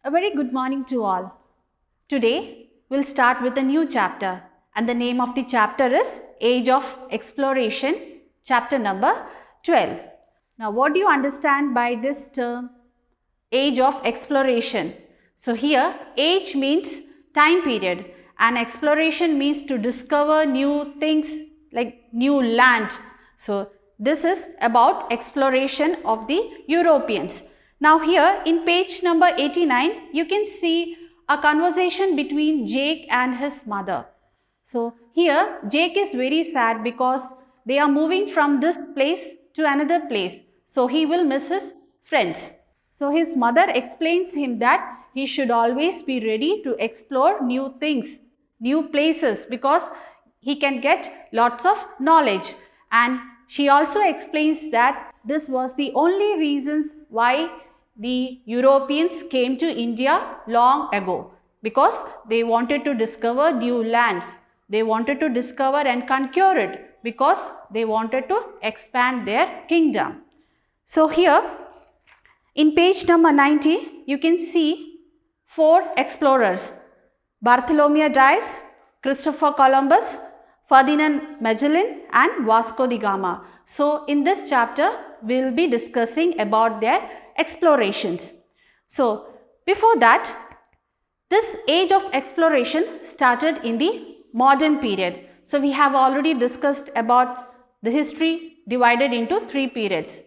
A very good morning to all. Today we'll start with a new chapter, and the name of the chapter is Age of Exploration, chapter number 12. Now what do you understand by this term Age of Exploration? So here age means time period and exploration means to discover new things like new land. So this is about exploration of the Europeans. Now here in page number 89, you can see a conversation between Jake and his mother. So here Jake is very sad because they are moving from this place to another place. So he will miss his friends. So his mother explains him that he should always be ready to explore new things, new places, because he can get lots of knowledge. And she also explains that this was the only reasons why the Europeans came to India long ago, because they wanted to discover new lands. They wanted to discover and conquer it because they wanted to expand their kingdom. So here in page number 90, you can see 4 explorers: Bartholomew Dias, Christopher Columbus, Ferdinand Magellan and Vasco da Gama. So in this chapter, we will be discussing about their explorations. So before that, this age of exploration started in the modern period. So we have already discussed about the history divided into 3 periods: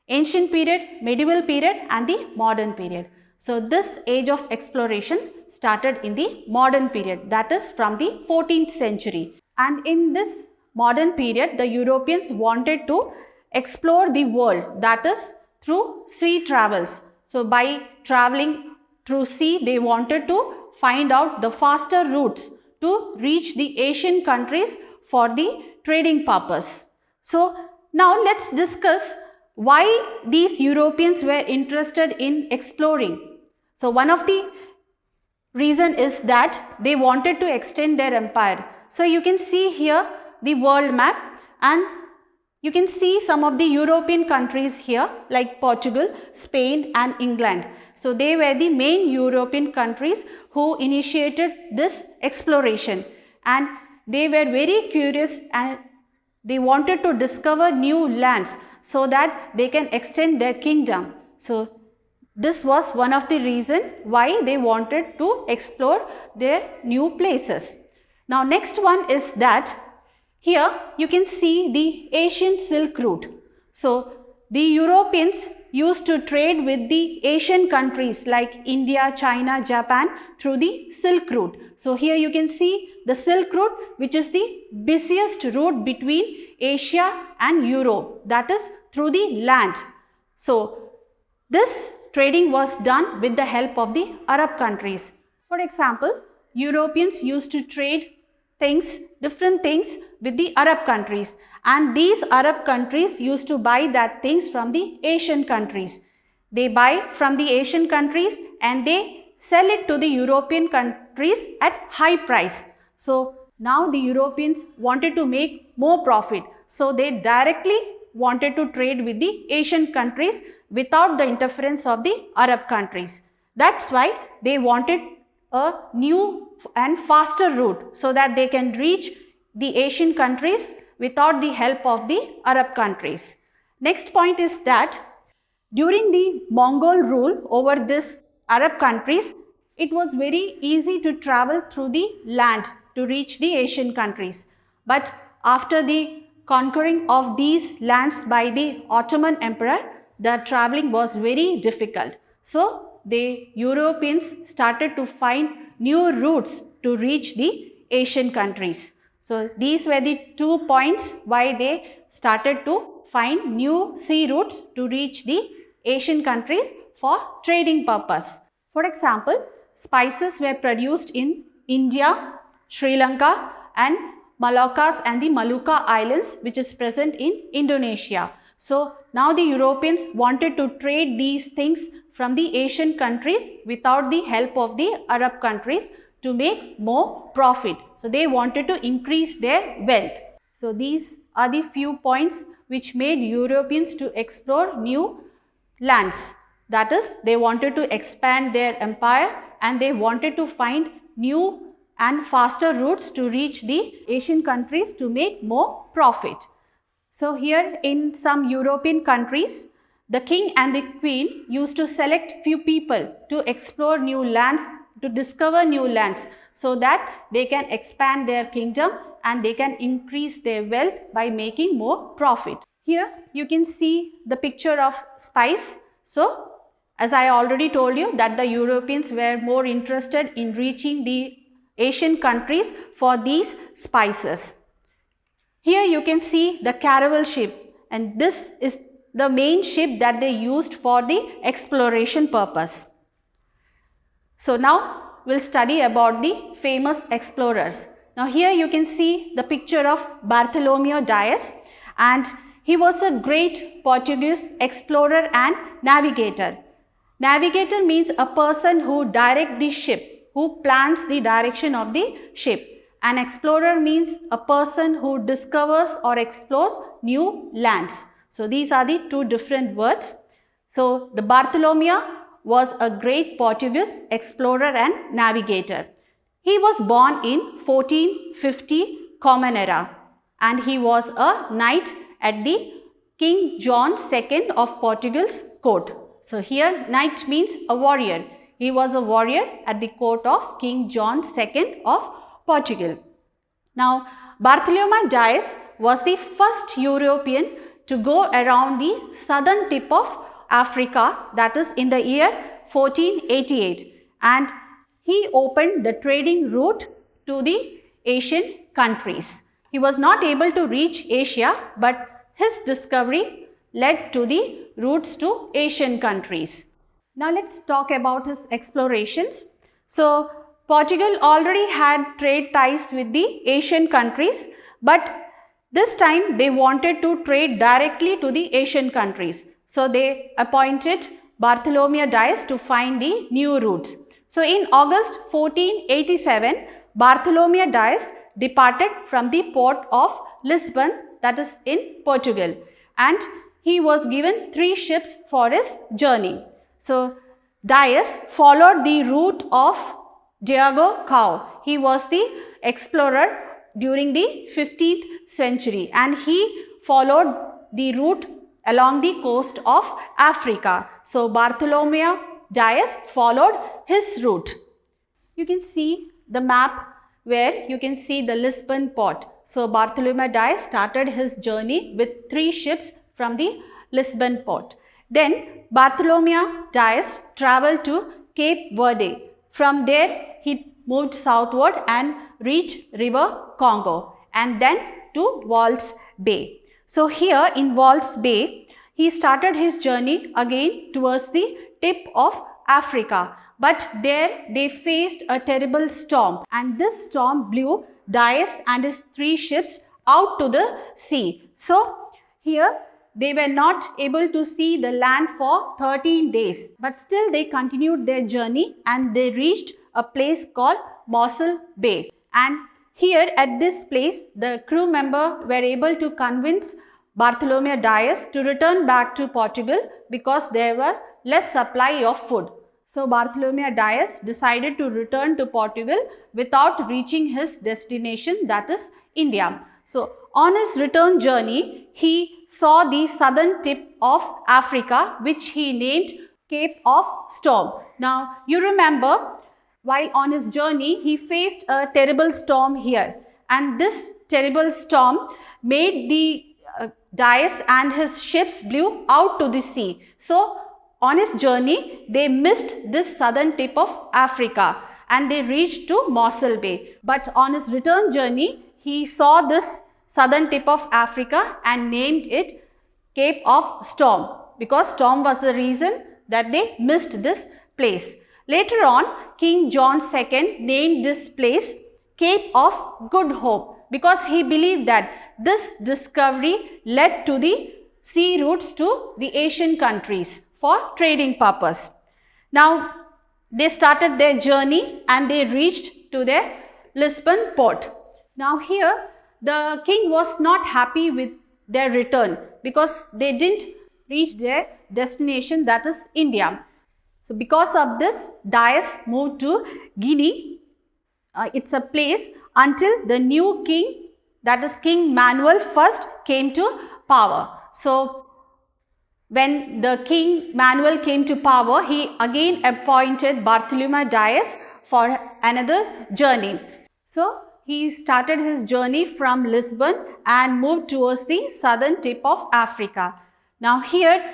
ancient period, medieval period and the modern period. So this age of exploration started in the modern period, that is from the 14th century. And in this modern period, the Europeans wanted to explore the world, that is through sea travels. So by traveling through sea, they wanted to find out the faster routes to reach the Asian countries for the trading purpose. So now let's discuss why these Europeans were interested in exploring. So one of the reason is that they wanted to extend their empire. So you can see here the world map, and you can see some of the European countries here like Portugal, Spain and England. So they were the main European countries who initiated this exploration, and they were very curious and they wanted to discover new lands so that they can extend their kingdom. So this was one of the reasons why they wanted to explore their new places. Now next one is that here you can see the Asian Silk Route. So the Europeans used to trade with the Asian countries like India, China, Japan through the Silk Route. So here you can see the Silk Route, which is the busiest route between Asia and Europe, that is through the land. So this trading was done with the help of the Arab countries. For example, Europeans used to trade different things with the Arab countries, and these Arab countries used to buy that things from the Asian countries. They buy from the Asian countries and they sell it to the European countries at high price. So now the Europeans wanted to make more profit, so they directly wanted to trade with the Asian countries without the interference of the Arab countries. That's why they wanted a new and faster route so that they can reach the Asian countries without the help of the Arab countries. Next point is that during the Mongol rule over this Arab countries, it was very easy to travel through the land to reach the Asian countries. But after the conquering of these lands by the Ottoman Emperor, the traveling was very difficult. So the Europeans started to find new routes to reach the Asian countries. So these were the 2 points why they started to find new sea routes to reach the Asian countries for trading purpose. For example, spices were produced in India, Sri Lanka and Moluccas and the Maluka Islands, which is present in Indonesia. So now the Europeans wanted to trade these things from the Asian countries without the help of the Arab countries to make more profit. So they wanted to increase their wealth. So these are the few points which made Europeans to explore new lands. That is, they wanted to expand their empire and they wanted to find new and faster routes to reach the Asian countries to make more profit. So here in some European countries, the king and the queen used to select few people to explore new lands, to discover new lands, so that they can expand their kingdom and they can increase their wealth by making more profit. Here you can see the picture of spice. So as I already told you that the Europeans were more interested in reaching the Asian countries for these spices. Here you can see the caravel ship, and this is the main ship that they used for the exploration purpose. So now we'll study about the famous explorers. Now here you can see the picture of Bartholomew Dias, and he was a great Portuguese explorer and navigator. Navigator means a person who directs the ship, who plans the direction of the ship. An explorer means a person who discovers or explores new lands. So these are the two different words. So the Bartholomew was a great Portuguese explorer and navigator. He was born in 1450 Common Era, and he was a knight at the King John II of Portugal's court. So here knight means a warrior. He was a warrior at the court of King John II of Portugal. Now Bartholomew Dias was the first European to go around the southern tip of Africa, that is in the year 1488, and he opened the trading route to the Asian countries. He was not able to reach Asia, but his discovery led to the routes to Asian countries. Now let's talk about his explorations. So Portugal already had trade ties with the Asian countries, but this time they wanted to trade directly to the Asian countries. So they appointed Bartholomew Dias to find the new routes. So in August 1487, Bartholomew Dias departed from the port of Lisbon, that is in Portugal, and he was given 3 ships for his journey. So Dias followed the route of Diego Cao. He was the explorer during the 15th century, and he followed the route along the coast of Africa. So Bartholomew Dias followed his route. You can see the map where you can see the Lisbon port. So Bartholomew Dias started his journey with 3 ships from the Lisbon port. Then Bartholomew Dias traveled to Cape Verde. From there he moved southward and reached River Congo, and then to Walvis Bay. So here in Walvis Bay, he started his journey again towards the tip of Africa. But there they faced a terrible storm, and this storm blew Dias and his 3 ships out to the sea. So here they were not able to see the land for 13 days, but still they continued their journey and they reached a place called Mossel Bay. And here at this place, the crew member were able to convince Bartholomew Dias to return back to Portugal because there was less supply of food. So Bartholomew Dias decided to return to Portugal without reaching his destination, that is India. So on his return journey, he saw the southern tip of Africa, which he named Cape of Storm. Now you remember, while on his journey, he faced a terrible storm here, and this terrible storm made the Dias and his ships blew out to the sea. So on his journey, they missed this southern tip of Africa and they reached to Mossel Bay. But on his return journey, he saw this southern tip of Africa and named it Cape of Storm, because storm was the reason that they missed this place. Later on, King John II named this place Cape of Good Hope, because he believed that this discovery led to the sea routes to the Asian countries for trading purpose. Now they started their journey and they reached to their Lisbon port. Now here the king was not happy with their return because they didn't reach their destination, that is India. So because of this, Dias moved to Guinea. It's a place until the new king, that is King Manuel I, came to power. So when the King Manuel came to power, he again appointed Bartolomé Dias for another journey. So he started his journey from Lisbon and moved towards the southern tip of Africa. Now here,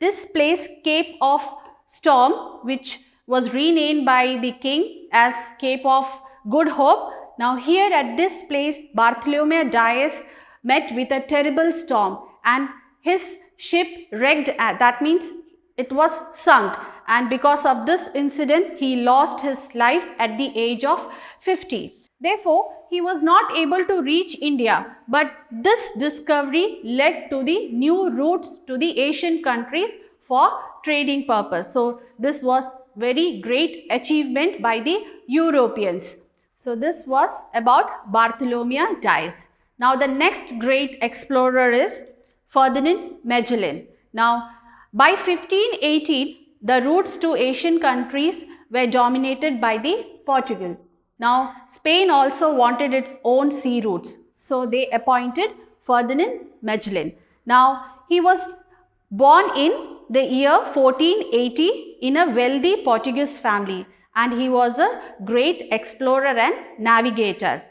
this place, Cape of Storm, which was renamed by the king as Cape of Good Hope. Now here at this place, Bartolomé Dias met with a terrible storm and his ship wrecked, that means it was sunk, and because of this incident he lost his life at the age of 50. Therefore, he was not able to reach India, but this discovery led to the new routes to the Asian countries for trading purpose. So this was very great achievement by the Europeans. So this was about Bartolomé Dias. Now the next great explorer is Ferdinand Magellan. Now by 1518, the routes to Asian countries were dominated by the Portugal. Now Spain also wanted its own sea routes, so they appointed Ferdinand Magellan. Now he was born in the year 1480 in a wealthy Portuguese family, and he was a great explorer and navigator.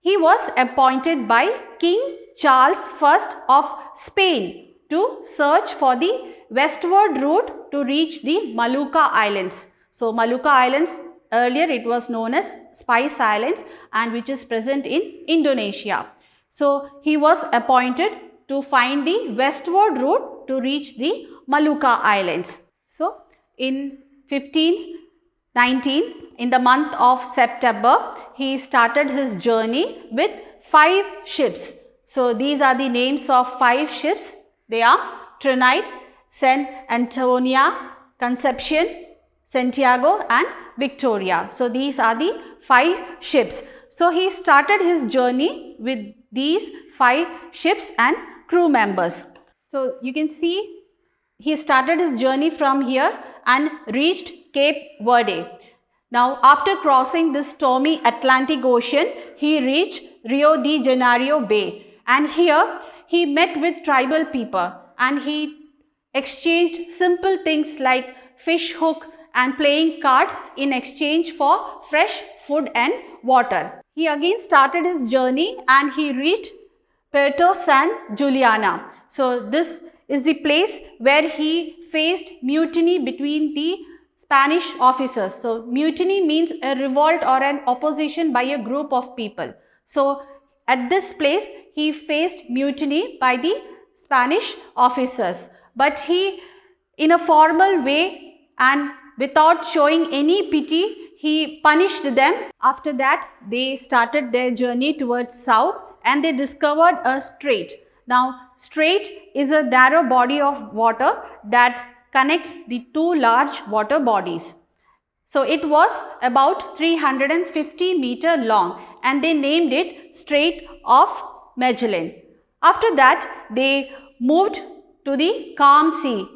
He was appointed by King Charles I of Spain to search for the westward route to reach the Molucca Islands. So Molucca Islands, earlier it was known as Spice Islands, and which is present in Indonesia. So he was appointed to find the westward route to reach the Molucca Islands. So in 1519, in the month of September, he started his journey with 5 ships. So these are the names of 5 ships. They are Trinidad, Saint Antonia, Conception, Santiago and Victoria. So these are the 5 ships. So he started his journey with these 5 ships and crew members. So you can see he started his journey from here and reached Cape Verde. Now after crossing this stormy Atlantic Ocean, he reached Rio de Janeiro Bay, and here he met with tribal people and he exchanged simple things like fish hook and playing cards in exchange for fresh food and water. He again started his journey and he reached Puerto San Juliana. So this is the place where he faced mutiny between the Spanish officers. So mutiny means a revolt or an opposition by a group of people. So at this place he faced mutiny by the Spanish officers, but he, in a formal way and without showing any pity, he punished them. After that, they started their journey towards south and they discovered a strait. Now, strait is a narrow body of water that connects the 2 large water bodies. So it was about 350 meter long and they named it Strait of Magellan. After that, they moved to the calm sea,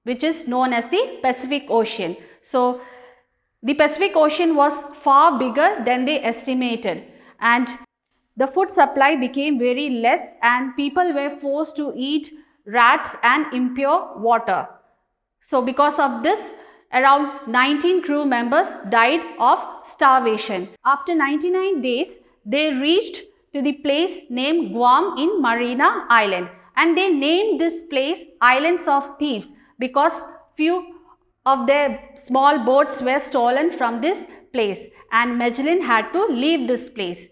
which is known as the Pacific Ocean. So the Pacific Ocean was far bigger than they estimated, and the food supply became very less and people were forced to eat rats and impure water. So because of this, around 19 crew members died of starvation. After 99 days, they reached to the place named Guam in Mariana Island, and they named this place Islands of Thieves because few of their small boats were stolen from this place and Magellan had to leave this place.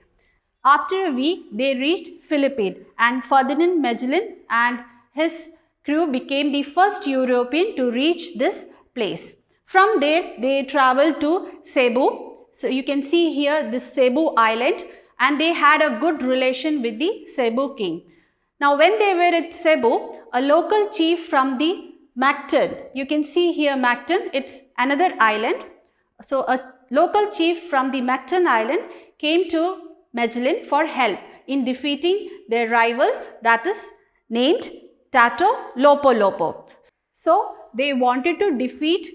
After a week, they reached Philippines and Ferdinand Magellan and his crew became the first European to reach this place. From there, they traveled to Cebu. So you can see here this Cebu island, and they had a good relation with the Cebu king. Now when they were at Cebu, a local chief from the Mactan, you can see here Mactan, it's another island. So a local chief from the Mactan island came to Magellan for help in defeating their rival, that is named Tato Lopo Lopo. So they wanted to defeat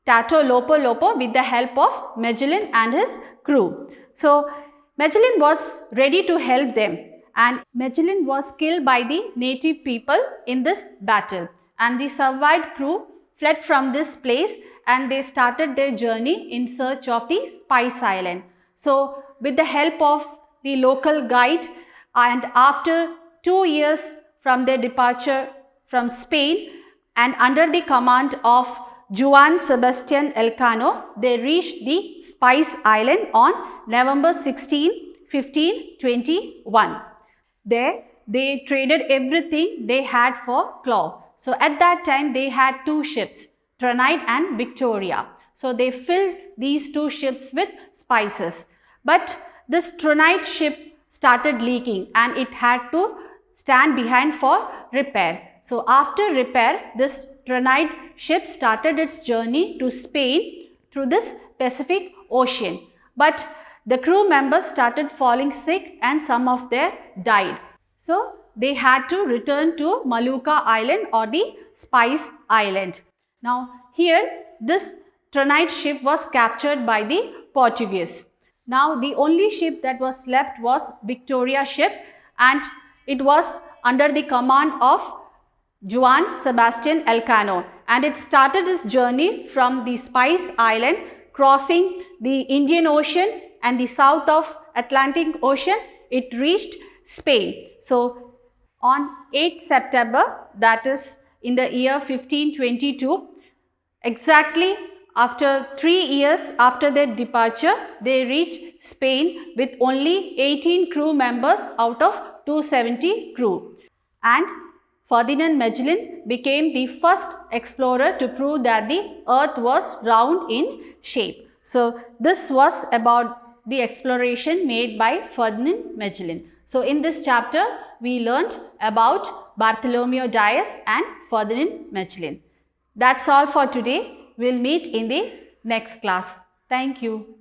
Tatohopolopo with the help of Magellan and his crew. So Magellan was ready to help them, and Magellan was killed by the native people in this battle, and the survived crew fled from this place and they started their journey in search of the Spice Island. So with the help of the local guide, and after 2 years from their departure from Spain and under the command of Juan Sebastian Elcano, they reached the Spice Island on November 16, 1521. There they traded everything they had for cloth. So at that time they had 2 ships, Trinidad and Victoria. So they filled these 2 ships with spices. But this Trinidad ship started leaking and it had to stand behind for repair. So after repair, this Trinidad ship started its journey to Spain through this Pacific Ocean. But the crew members started falling sick and some of them died. So they had to return to Molucca Island or the Spice Island. Now here this Trinidad ship was captured by the Portuguese. Now the only ship that was left was Victoria ship, and it was under the command of Juan Sebastian Elcano, and it started its journey from the Spice Island, crossing the Indian Ocean and the south of Atlantic Ocean. It reached Spain. So on 8th September, that is in the year 1522, exactly after 3 years after their departure, they reached Spain with only 18 crew members out of 270 crew. And Ferdinand Magellan became the first explorer to prove that the earth was round in shape. So this was about the exploration made by Ferdinand Magellan. So in this chapter, we learnt about Bartholomew Dias and Ferdinand Magellan. That's all for today. We'll meet in the next class. Thank you.